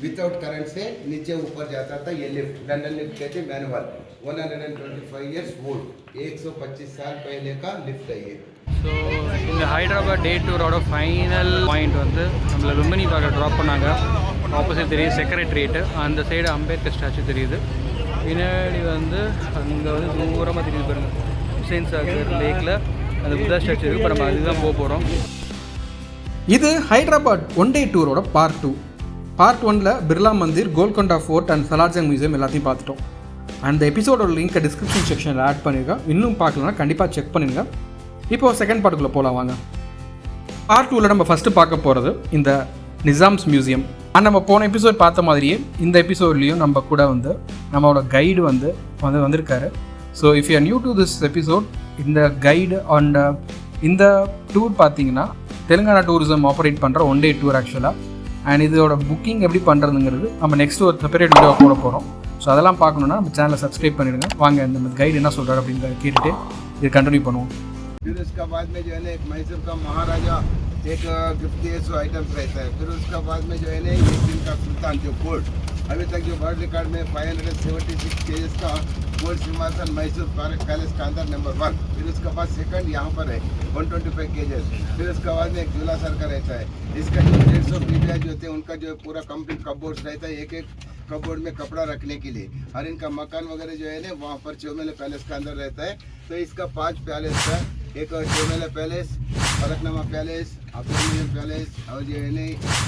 Without current से नीचे ऊपर जाता था ये लिफ्ट, लंदन लिफ्ट कहते हैं, मैनुअल, 125 इयर्स ओल्ड, 125 साल पहले का लिफ्ट है ये. ஸோ இந்த ஹைதராபாத் டே டூரோட ஃபைனல் பாயிண்ட் வந்து நம்மளை லும்பினி பார்க்க ட்ராப் பண்ணாங்க. ஆப்போசிட் தெரியுது செக்ரட்டரியேட்டு, அந்த சைடு அம்பேத்கர் ஸ்டாச்சு தெரியுது, பின்னாடி வந்து அங்கே வந்து தூரமாக தெரியுது பாருங்கள் ஹுசேன் சாகர் லேக்கில் அந்த புத்தா ஸ்டாச்சு இருக்குது. இப்போ நம்ம அதுதான் போக போகிறோம். இது ஹைதராபாத் ஒன் டே டூரோட பார்ட் 2. பார்ட் 1ல் Birla Mandir, Golconda fort and Salar Jung museum எல்லாத்தையும் பார்த்துட்டோம். அந்த எபிசோடோட லிங்க்கை டிஸ்கிரிப்ஷன் செக்ஷனில் ஆட் பண்ணியிருக்கேன். இன்னும் பார்க்கலன்னா கண்டிப்பாக செக் பண்ணிடுங்க. இப்போது செகண்ட் பார்ட்டுக்குள்ளே போகலாம் வாங்க. பார்ட் 2ல் நம்ம ஃபஸ்ட்டு பார்க்க போகிறது இந்த நிசாம்ஸ் மியூசியம். நம்ம போன எபிசோட் பார்த்த மாதிரியே இந்த எபிசோட்லேயும் நம்ம கூட வந்து நம்மளோட கைடு வந்திருக்காரு. So if you are new to this episode, இந்த கைடு அண்ட் இந்த டூர் பார்த்தீங்கன்னா தெலுங்கானா டூரிசம் ஆப்ரேட் பண்ணுற ஒன் டே டூர் ஆக்சுவலாக. அண்ட் இதோட புக்கிங் எப்படி பண்ணுறதுங்கிறது நம்ம நெக்ஸ்ட் ஒரு செப்பரேட் வீடியோ போட போகிறோம். ஸோ அதெல்லாம் பார்க்கணுன்னா நம்ம சேனலை சப்ஸ்கிரைப் பண்ணிவிடுங்க. வாங்க இந்த கைடு என்ன சொல்கிறாரு அப்படின்னு கேட்டுட்டு இது கண்டினியூ பண்ணுவோம். फिर उसका बाद में जो है ना एक मैसूर का महाराजा एक गिफ्ट दिए सो आइटम्स रहता है. फिर उसका बाद में जो है ना एक दिन का सुल्तान जो गोल्ड, अभी तक जो वर्ल्ड रिकॉर्ड में 576 केजेस का गोल्ड सिंहासन मैसूर पैलेस का अंदर नंबर 1. फिर उसका बाद सेकंड यहाँ पर है 125 केजेस. फिर उसका बाद में एक झूला सर का रहता है. इसका जो 150 पीढ़ियाँ जो होते हैं उनका जो पूरा कंप्लीट कपबोर्ड्स रहता है, एक एक कपबोर्ड में कपड़ा रखने के लिए. और इनका मकान वगैरह जो है ना वहाँ पर चौमेला पैलेस का अंदर रहता है. तो इसका 5 पैलेस है, एक Chaumela palace, Falaknuma palace, Abdul palace और जो है ना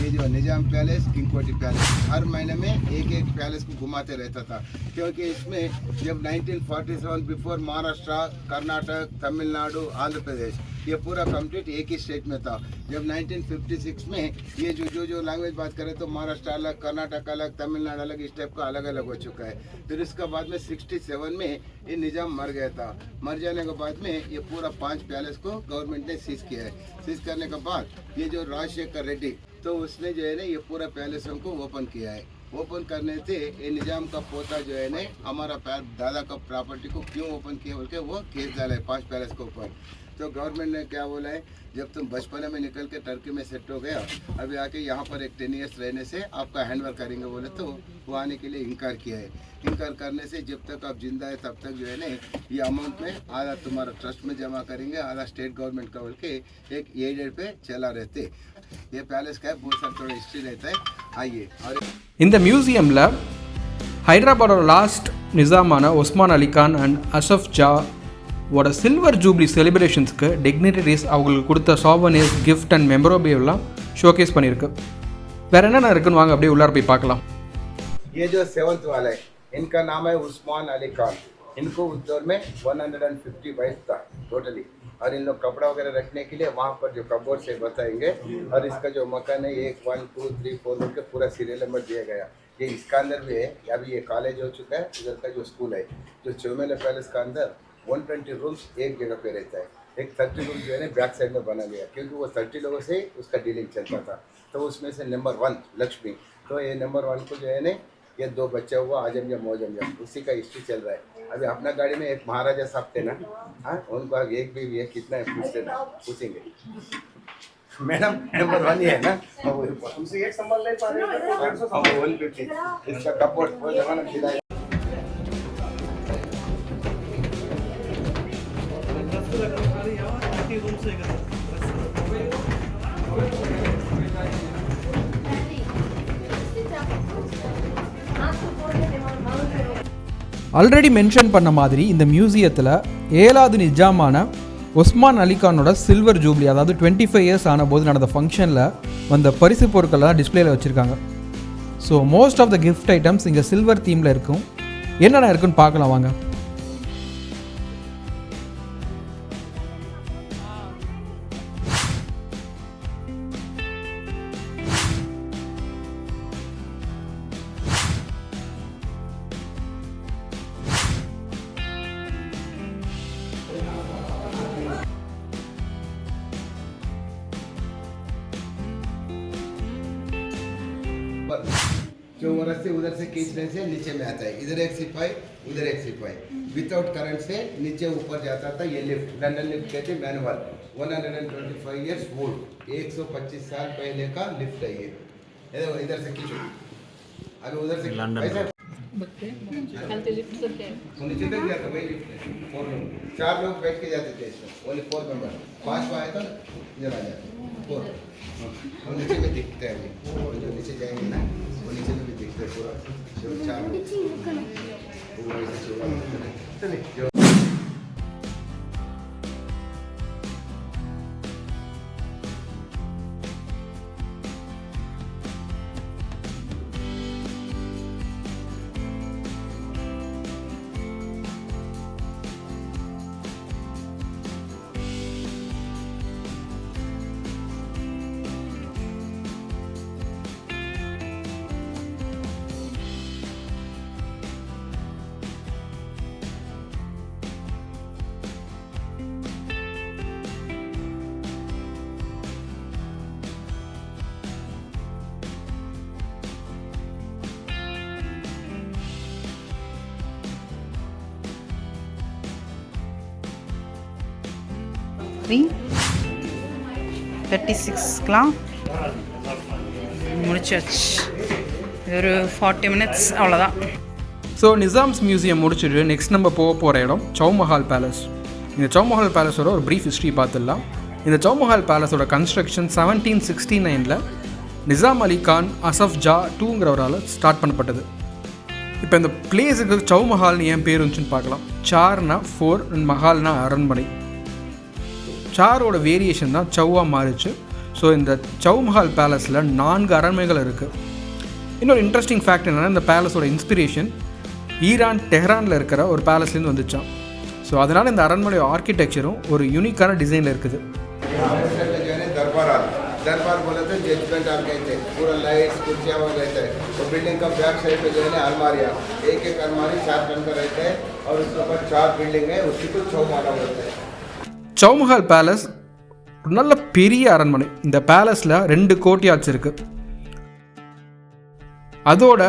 ये जो निजाम पैलेस, किंग कोटी पैलेस. हर महीने में एक एक पैलेस को घुमाते रहता था, क्योंकि इसमें जब 1947 बिफोर महाराष्ट्र, कर्नाटक, तमिलनाडु, आंध्र प्रदेश ये पूरा कंप्लीट एक ही स्टेट में था. जब 1956 में ये जो लैंग्वेज बात करें तो महाराष्ट्र अलग, कर्नाटक अलग, तमिलनाडु अलग, इस टाइप का अलग अलग हो चुका है. फिर इसके बाद में 67 में ये निज़ाम मर गया था. मर जाने के बाद में ये पूरा 5 पैलेस को गवर्नमेंट ने सीज किया है. सीज करने के बाद ये जो राजशेखर रेड्डी, तो उसने जो है ना ये पूरा पैलेसों को ओपन किया है. ओपन करने से ये निजाम का पोता जो है ना हमारा दादा का प्रॉपर्टी को क्यों ओपन किया बोल के वो केस डाला है 5 पैलेस के ऊपर. तो गवर्नमेंट ने क्या बोला है, जब तुम बचपन में निकल के टर्की में सेट हो गया, अभी आके यहाँ पर एक 10 ईयर्स रहने से आपका हैंडओवर करेंगे बोले, तो वो आने के लिए इनकार किया है. इनकार करने से जब तक आप जिंदा है तब तक जो है ना ये अमाउंट में आधा तुम्हारा ट्रस्ट में जमा करेंगे, आधा स्टेट गवर्नमेंट का बोल के एक एडेड पे चला रहते. ये पैलेस का बहुत सारा थोड़ा हिस्ट्री रहता है. आइए. और இந்த மியூசியமில் ஹைதராபாடோட லாஸ்ட் நிசாமான ஒஸ்மான் அலி கான் அண்ட் அஷஃப் ஜாவோட சில்வர் ஜூப்ளி செலிப்ரேஷன்ஸ்க்கு டிக்னிட்டரிஸ் அவங்களுக்கு கொடுத்த சாவனியர்ஸ், கிஃப்ட் அண்ட் மெமரோபியெல்லாம் ஷோகேஸ் பண்ணியிருக்கு. வேறு என்னென்ன இருக்குன்னு வாங்க அப்படியே உள்ளார போய் பார்க்கலாம். ये जो 7th वाला है, इनका नाम है उस्मान अली खान. इनको उस दौर में 150 वाइफ था टोटली. और इन लोग कपड़ा वगैरह रखने के लिए वहाँ पर जो कपबोर्ड से बताएंगे. और इसका जो मकान है 1, 1, 2, 3, 4 के पूरा सीरियल नंबर दिया गया. ये इसका अंदर भी है. अभी ये कॉलेज हो चुका है. इधर का जो स्कूल है, जो चौमेला पैलेस का अंदर 120 रूम्स एक जगह पे रहता है. एक 30 रूम जो है ना बैक साइड में बना लिया, क्योंकि वो 30 लोगों से उसका डीलिंग चलता था. तो उसमें से नंबर 1 लक्ष्मी, तो ये नंबर 1 को जो है ना ये 2 बच्चा हुआ आजम या मौजम या, उसी का हिस्ट्री चल रहा है. अभी अपना गाड़ी में एक महाराजा साहब थे ना, हाँ, उनको एक भी ये कितना है पूछेंगे. मैडम नंबर 1 ही है ना, उनसे एक संभाल ले पा रहे हैं 150. इसका कपबोर्ड वो जमाना खिलाया. ஆல்ரெடி மென்ஷன் பண்ண மாதிரி இந்த மியூசியத்தில் 7வது நிஜாமான ஒஸ்மான் அலிகானோட சில்வர் ஜூப்ளி, அதாவது 25 இயர்ஸ் ஆன போது நடந்த ஃபங்க்ஷனில் வந்த பரிசு பொருட்கள்லாம் டிஸ்பிளேல வச்சுருக்காங்க. So most of the gift items இங்கே சில்வர் தீமில் இருக்கும். என்னென்ன இருக்குன்னு பார்க்கலாம் வாங்க. जो वर्ष से उधर से खींचने से नीचे में आता है. इधर एक सिपाही, उधर एक सिपाही. विदाउट करंट से नीचे ऊपर जाता था ये लिफ्ट, लंदन लिफ्ट कहते हैं, मैनुअल, 125 इयर्स ओल्ड, 125 साल पहले का लिफ्ट है ये. इधर से खींचो अभी उधर से लंदन ऐसा वो नीचे तक गया था वही लिफ्ट है 4 लोग 4 लोग बैठ के जाते थे इसमें ओनली 4 मेंबर 5 को आए तो इधर आ जाते 4 हम नीचे में दिखते हैं वो जो नीचे जाएंगे ना वो नीचे में भी दिखते हैं पूरा जो 4 वो ऐसे चलिए जो த்ரீ 36க்கெலாம் முடிச்சாச்சு. இது ஒரு 40 மினிட்ஸ் அவ்வளோதான். ஸோ நிசாம்ஸ் மியூசியம் முடிச்சுட்டு நெக்ஸ்ட் நம்ம போகிற இடம் சௌமஹால் பேலஸ். இந்த சௌமஹால் பேலஸோட ஒரு ப்ரீஃப் ஹிஸ்ட்ரி பார்த்துடலாம். இந்த சௌமஹால் பேலஸோட கன்ஸ்ட்ரக்ஷன் 1769 நிசாம் அலி கான் அசஃப் ஜா டூங்கிறவரால் ஸ்டார்ட் பண்ணப்பட்டது. இப்போ இந்த பிளேஸுக்கு சௌமஹால்னு ஏன் பேர் இருந்துச்சுன்னு பார்க்கலாம். சார்னா 4 மஹால்னா அரண்மனை. சாரோட வேரியேஷன் தான் சௌவா மாறிச்சு. ஸோ இந்த சௌமஹால் பேலஸில் 4 அரண்மனைகள் இருக்குது. இன்னொரு இன்ட்ரெஸ்டிங் ஃபேக்ட் என்னென்னா இந்த பேலஸோட இன்ஸ்பிரேஷன் ஈரான் டெஹ்ரானில் இருக்கிற ஒரு பேலஸ்லேருந்து வந்துச்சான். ஸோ அதனால் இந்த அரண்மனையோட ஆர்கிடெக்சரும் ஒரு யூனிக்கான डिज़ाइनिல் இருக்குது. दरबार बोले थे जजमेंट आप कहते हैं पूरा लाइट्स कुर्सियाँ वगैरह रहता है. तो बिल्डिंग का बैक साइड पे जो है ना अलमारियाँ एक अलमारी 4 टन का रहता है और उसके ऊपर 4 बिल्डिंग है उसी को चौमाला बोलते हैं. சௌமஹால் பேலஸ் ஒரு நல்ல பெரிய அரண்மனை. இந்த பேலஸில் 2 கோர்ட்யார்ட்ஸ் இருக்குது. அதோட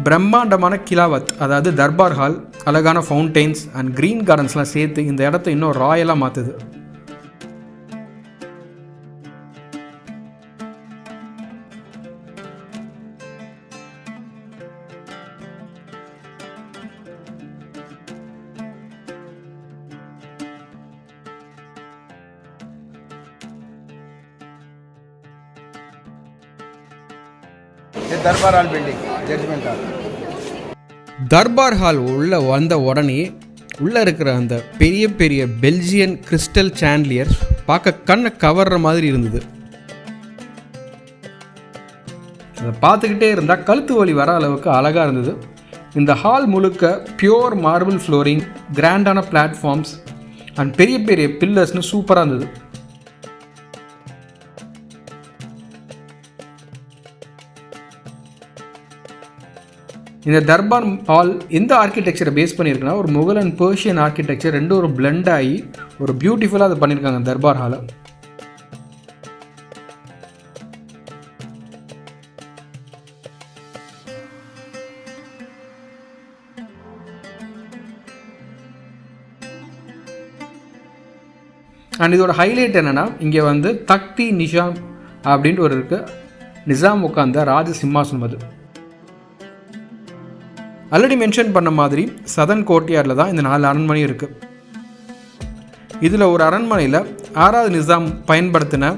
பிரம்மாண்டமான கிலாவத் அதாவது தர்பார் ஹால், அழகான ஃபவுண்டெயின்ஸ் அண்ட் க்ரீன் கார்டன்ஸ்லாம் சேர்த்து இந்த இடத்த இன்னும் ராயலாக மாற்றுது. Darbar hall building judgement hall. Darbar hall உள்ள வந்த உடனே உள்ளே இருக்கிற அந்த பெரிய பெரிய பெல்ஜியன் கிறிஸ்டல் சாண்ட்லியர் பார்க்க கண்ணை கவர்ற மாதிரி இருந்தது. அதை பார்த்துக்கிட்டே இருந்தால் கழுத்து வலி வர அளவுக்கு அழகாக இருந்தது. இந்த ஹால் முழுக்க பியோர் மார்பிள் ஃப்ளோரிங், கிராண்டான பிளாட்ஃபார்ம்ஸ் அண்ட் பெரிய பெரிய பில்லர்ஸ்னு சூப்பராக இருந்தது. இந்த தர்பார் ஹால் எந்த ஆர்கிடெக்சரை பேஸ் பண்ணியிருக்குன்னா ஒரு முகல் அண்ட் பெர்ஷியன் ஆர்கிடெக்சர் ரெண்டும் ஒரு பிளெண்ட் ஆகி ஒரு பியூட்டிஃபுல்லாக அதை பண்ணியிருக்காங்க தர்பார் ஹாலை. அண்ட் இதோட ஹைலைட் என்னென்னா இங்கே வந்து தக்தி நிஷாம் அப்படின்ட்டு ஒரு இருக்குது. நிசாம் உட்காந்த ராஜ சிம்மாசனம் அது. ஆல்ரெடி மென்ஷன் பண்ண மாதிரி சதன் கோர்ட்யார்டில் தான் இந்த 4 அரண்மனையும் இருக்குது. இதில் ஒரு அரண்மனையில் 6வது நிசாம் பயன்படுத்தின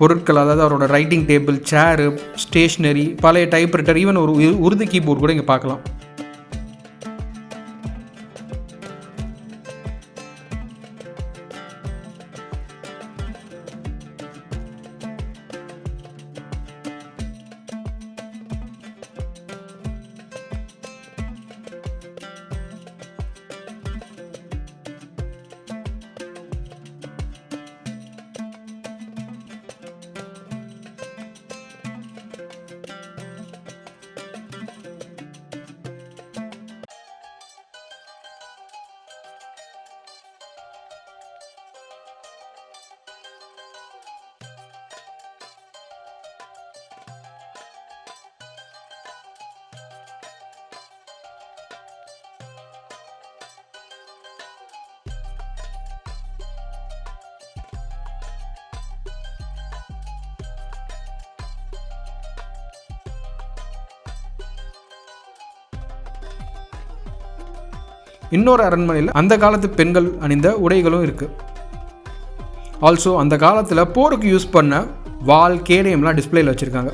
பொருட்கள், அதாவது அவரோட ரைட்டிங் டேபிள், சேரு, ஸ்டேஷ்னரி, பழைய டைப்ரைட்டர், ஈவன் ஒரு உருது கீபோர்டு கூட இங்கே பார்க்கலாம். இன்னொரு அரண்மனையில் அந்த காலத்து பெண்கள் அணிந்த உடைகளும் இருக்குது. ஆல்சோ அந்த காலத்தில் போருக்கு யூஸ் பண்ண வால், கேடயம்லாம் டிஸ்பிளேயில் வச்சுருக்காங்க.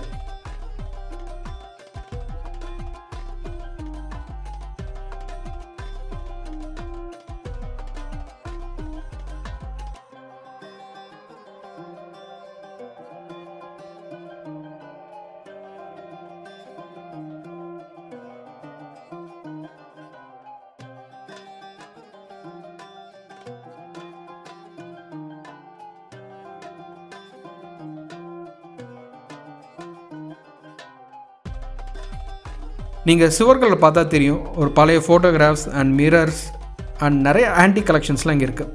நீங்கள் சுவர்களில் பார்த்தா தெரியும், ஒரு பழைய ஃபோட்டோகிராஃப்ஸ் அண்ட் மிரர்ஸ் அண்ட் நிறைய ஆன்டி கலெக்ஷன்ஸ்லாம் இங்கே இருக்குது.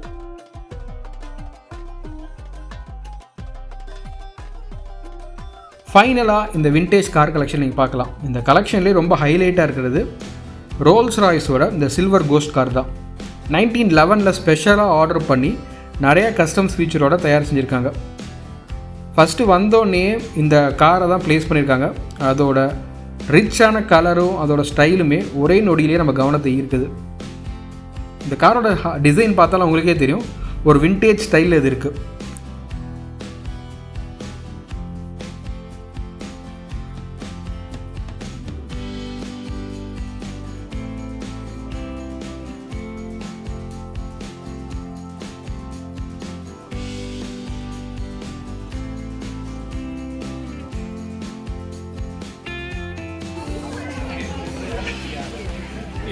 ஃபைனலாக இந்த விண்டேஜ் கார் கலெக்ஷன் நீங்கள் பார்க்கலாம். இந்த கலெக்ஷன்லேயே ரொம்ப ஹைலைட்டாக இருக்கிறது ரோல்ஸ் ராய்ஸோட இந்த சில்வர் கோஸ்ட் கார் தான். 1911 ஸ்பெஷலாக ஆர்டர் பண்ணி நிறையா கஸ்டம்ஸ் ஃபீச்சரோடு தயார் செஞ்சுருக்காங்க. ஃபஸ்ட்டு வந்தோடனே இந்த காரை தான் ப்ளேஸ் பண்ணியிருக்காங்க. அதோட ரிச்சான கலரும் அதோட ஸ்டைலுமே ஒரே நொடியிலே நம்ம கவனத்தை ஈர்க்குது. இந்த காரோட டிசைன் பார்த்தாலும் உங்களுக்கே தெரியும், ஒரு விண்டேஜ் ஸ்டைலில் இது இருக்குது.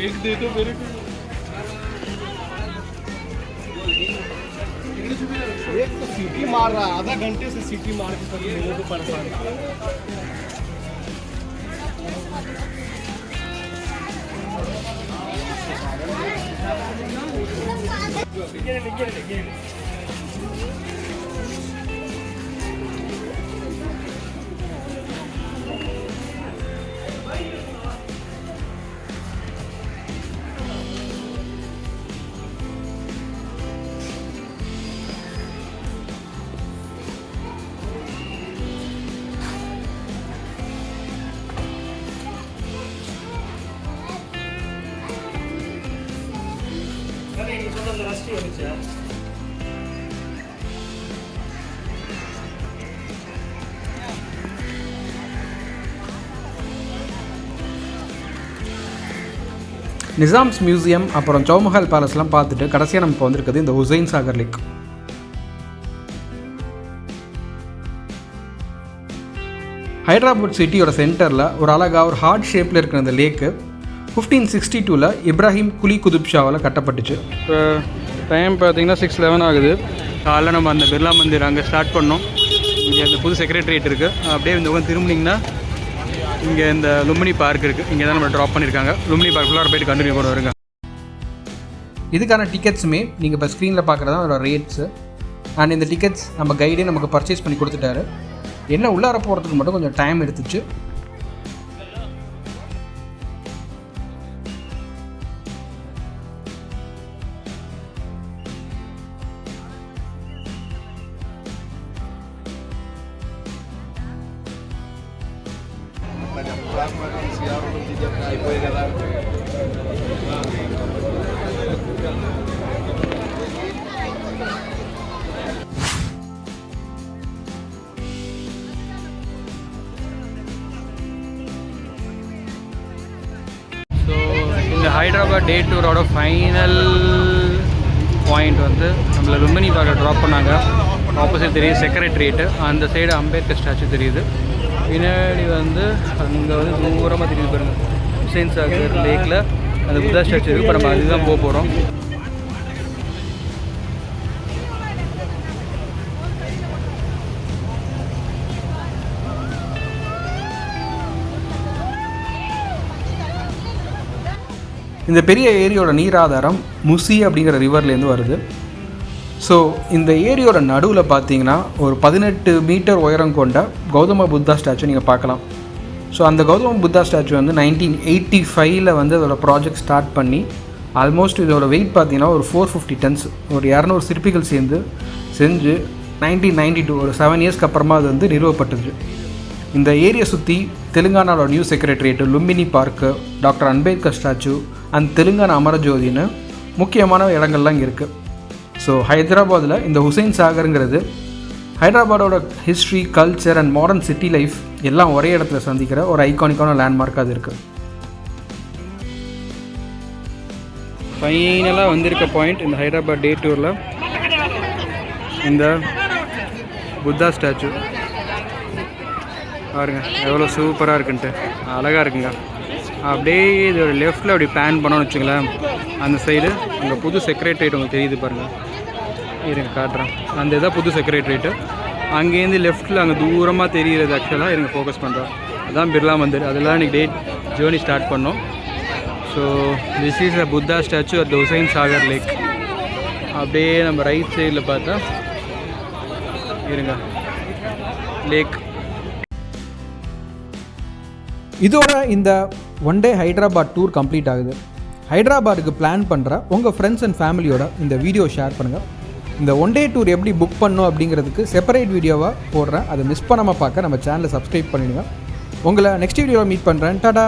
एक दे दो मेरे को। एक तो सीटी मार रहा है, आधा घंटे से सीटी मार के सब मेरे को परेशान நிசாம்ஸ் மியூசியம் அப்புறம் சௌமஹல் பேலஸ்லாம் பார்த்துட்டு கடைசியாக நம்ம இப்போ வந்திருக்குது இந்த ஹுசைன் சாகர் லேக். ஹைதராபாத் சிட்டியோட சென்டரில் ஒரு அழகாக ஒரு ஹார்ட் ஷேப்பில் இருக்கிற இந்த லேக்கு 1562 இப்ராஹிம் குலி குதுப் ஷாவால் கட்டப்பட்டுச்சு. இப்போ டைம் பார்த்தீங்கன்னா 6:11 ஆகுது. காலைல நம்ம அந்த பிர்லா மந்திர் அங்கே ஸ்டார்ட் பண்ணோம். இங்கே அந்த புது செக்ரட்டரியேட் இருக்குது. அப்படியே இந்த பக்கம் திரும்பினீங்கன்னா இங்கே இந்த லும்பினி பார்க் இருக்குது. இங்கே தான் நம்ம ட்ராப் பண்ணியிருக்காங்க. லும்பினி பார்க் ஃபுல்லாக போய்ட்டு கண்டினியூ பண்ண வருங்க. இதுக்கான டிக்கெட்ஸுமே நீங்கள் இப்போ ஸ்க்ரீனில் பார்க்குறது தான் அதோட ரேட்ஸு. அண்ட் இந்த டிக்கெட்ஸ் நம்ம கைடே நமக்கு பர்ச்சேஸ் பண்ணி கொடுத்துட்டாரு. என்ன உள்ளார போகிறதுக்கு மட்டும் கொஞ்சம் டைம் எடுத்துச்சு. இந்த ஹைதராபாத் டே டூரோட ஃபைனல் பாயிண்ட் வந்து நம்மளை லும்பினி பார்க்க ட்ராப் பண்ணாங்க. ஆப்போசிட் தெரியுது செக்ரட்டரியேட்டு, அந்த சைடு அம்பேத்கர் ஸ்டாச்சு தெரியுது. பின்னாடி வந்து அங்கே வந்து தூரமாக தெரியுது பாருங்கள், ஹுசைன் சாகர் லேக்கில் அந்த புத்தா ஸ்டாச்சு இருக்குது. இப்போ நம்ம அதுதான் போக போகிறோம். இந்த பெரிய ஏரியோட நீர் ஆதாரம் முசி அப்படிங்கிற ரிவர்லேருந்து வருது. ஸோ இந்த ஏரியோட நடுவில் பார்த்தீங்கன்னா ஒரு 18 மீட்டர் உயரம் கொண்ட கௌதம புத்தா ஸ்டாச்சு நீங்கள் பார்க்கலாம். ஸோ அந்த கௌதம புத்தா ஸ்டாச்சு வந்து 1985 வந்து அதோட ப்ராஜெக்ட் ஸ்டார்ட் பண்ணி ஆல்மோஸ்ட் இதோட வெயிட் பார்த்தீங்கன்னா ஒரு 450 டன்ஸ், ஒரு 200 சிற்பிகள் சேர்ந்து செஞ்சு 1992 ஒரு 7 இயர்ஸ்க்கு அப்புறமா அது வந்து நிறுவப்பட்டது. இந்த ஏரியை சுற்றி தெலுங்கானாவோட new secretariat, Lumbini park, doctor Ambedkar statue and Telangana அமரஜோதின்னு முக்கியமான இடங்கள்லாம் இங்கே இருக்குது. ஸோ ஹைதராபாத்தில் இந்த ஹுசைன் சாகருங்கிறது ஹைதராபாடோட history, culture and modern city life எல்லாம் ஒரே இடத்துல சந்திக்கிற ஒரு ஐகானிக்கான லேண்ட்மார்க் அது இருக்குது. ஃபைனலாக வந்திருக்க பாயிண்ட் இந்த ஹைதராபாத் டே டூரில் இந்த புத்தா ஸ்டாச்சு பாருங்க எவ்வளோ சூப்பராக இருக்குன்ட்டு, அழகாக இருக்குங்க. அப்படியே இதோட லெஃப்ட்டில் அப்படி பேன் பண்ணோன்னு வச்சுங்களேன், அந்த சைடு உங்கள் புது செக்ரட்டரியேட் உங்களுக்கு தெரியுது பாருங்கள், இருங்க காட்டுறேன். அந்த இதான் புது செக்ரட்டரியேட்டு. அங்கேருந்து லெஃப்ட்டில் அங்கே தூரமாக தெரிகிறது ஆக்சுவலாக இருங்க ஃபோக்கஸ் பண்ணுறோம், அதுதான் பிர்லா மந்திர். அதெல்லாம் இன்றைக்கி டே ஜேர்னி ஸ்டார்ட் பண்ணோம். So this is a Buddha statue at the Hussain Sagar lake. அப்படியே நம்ம ரைட் சைடில் பார்த்தா இருங்க லேக். இதோட இந்த one day Hyderabad tour complete ஆகுது. ஹைதராபாத்துக்கு பிளான் பண்ணுற உங்கள் ஃப்ரெண்ட்ஸ் அண்ட் ஃபேமிலியோட இந்த வீடியோ ஷேர் பண்ணுங்கள். இந்த ஒன் டே டூர் எப்படி புக் பண்ணணும் அப்படிங்கிறதுக்கு செப்பரேட் வீடியோவாக போடுறேன், அதை மிஸ் பண்ணாமல் பார்க்க நம்ம சேனலை சப்ஸ்கிரைப் பண்ணிடுங்க. உங்களை நெக்ஸ்ட் வீடியோவில் மீட் பண்ணுறேன். டாடா.